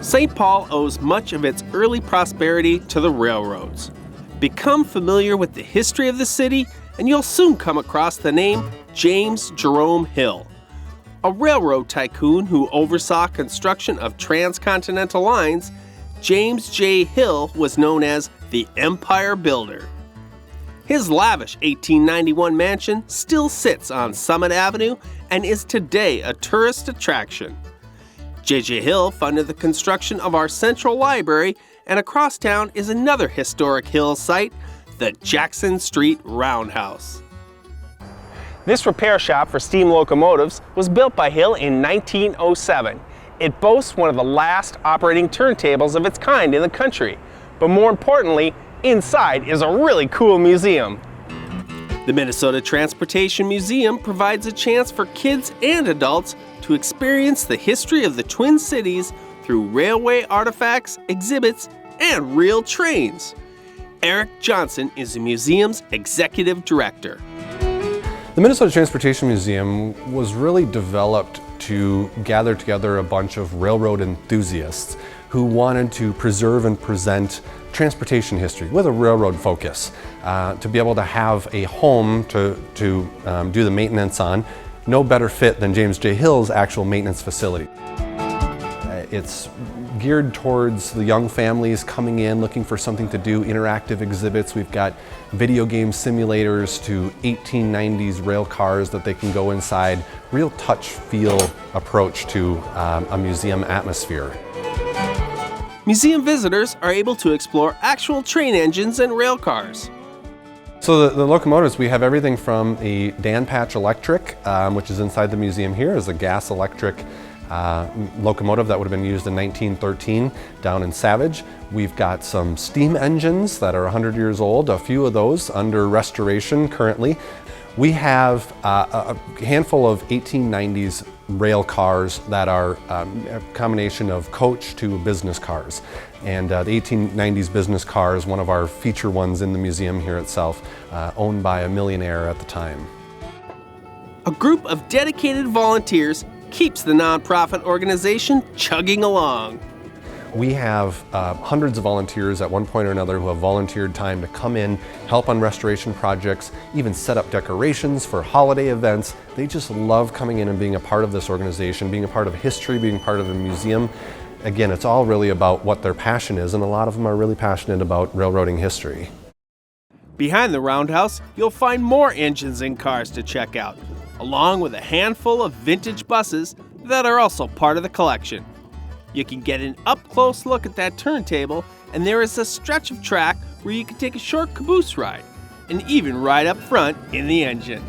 St. Paul owes much of its early prosperity to the railroads. Become familiar with the history of the city, and you'll soon come across the name James Jerome Hill. A railroad tycoon who oversaw construction of transcontinental lines, James J. Hill was known as the Empire Builder. His lavish 1891 mansion still sits on Summit Avenue and is today a tourist attraction. J.J. Hill funded the construction of our Central Library, and across town is another historic Hill site, the Jackson Street Roundhouse. This repair shop for steam locomotives was built by Hill in 1907. It boasts one of the last operating turntables of its kind in the country. But more importantly, inside is a really cool museum. The Minnesota Transportation Museum provides a chance for kids and adults to experience the history of the Twin Cities through railway artifacts, exhibits, and real trains. Eric Johnson is the museum's executive director. The Minnesota Transportation Museum was really developed to gather together a bunch of railroad enthusiasts who wanted to preserve and present transportation history with a railroad focus, to be able to have a home to do the maintenance on. No better fit than James J. Hill's actual maintenance facility. It's geared towards the young families coming in, looking for something to do, interactive exhibits. We've got video game simulators to 1890s rail cars that they can go inside. Real touch feel approach to a museum atmosphere. Museum visitors are able to explore actual train engines and rail cars. So the locomotives, we have everything from the Dan Patch Electric, which is inside the museum here, is a gas electric locomotive that would have been used in 1913 down in Savage. We've got some steam engines that are 100 years old, a few of those under restoration currently. We have a handful of 1890s rail cars that are a combination of coach to business cars. And the 1890s business car is one of our feature ones in the museum here itself, owned by a millionaire at the time. A group of dedicated volunteers keeps the nonprofit organization chugging along. We have hundreds of volunteers at one point or another who have volunteered time to come in, help on restoration projects, even set up decorations for holiday events. They just love coming in and being a part of this organization, being a part of history, being part of a museum. Again, it's all really about what their passion is, and a lot of them are really passionate about railroading history. Behind the Roundhouse, you'll find more engines and cars to check out, along with a handful of vintage buses that are also part of the collection. You can get an up-close look at that turntable, and there is a stretch of track where you can take a short caboose ride, and even ride up front in the engine.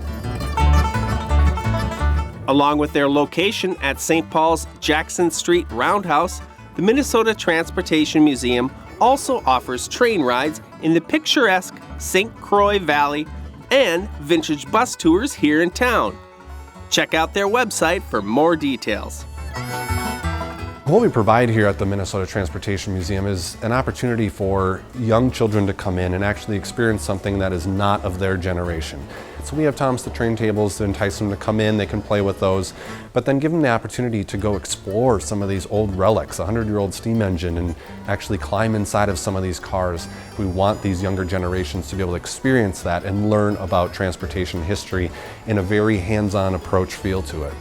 Along with their location at St. Paul's Jackson Street Roundhouse, the Minnesota Transportation Museum also offers train rides in the picturesque St. Croix Valley and vintage bus tours here in town. Check out their website for more details. What we provide here at the Minnesota Transportation Museum is an opportunity for young children to come in and actually experience something that is not of their generation. So we have Thomas the Train tables to entice them to come in, they can play with those, but then give them the opportunity to go explore some of these old relics, a 100-year-old steam engine, and actually climb inside of some of these cars. We want these younger generations to be able to experience that and learn about transportation history in a very hands-on approach feel to it.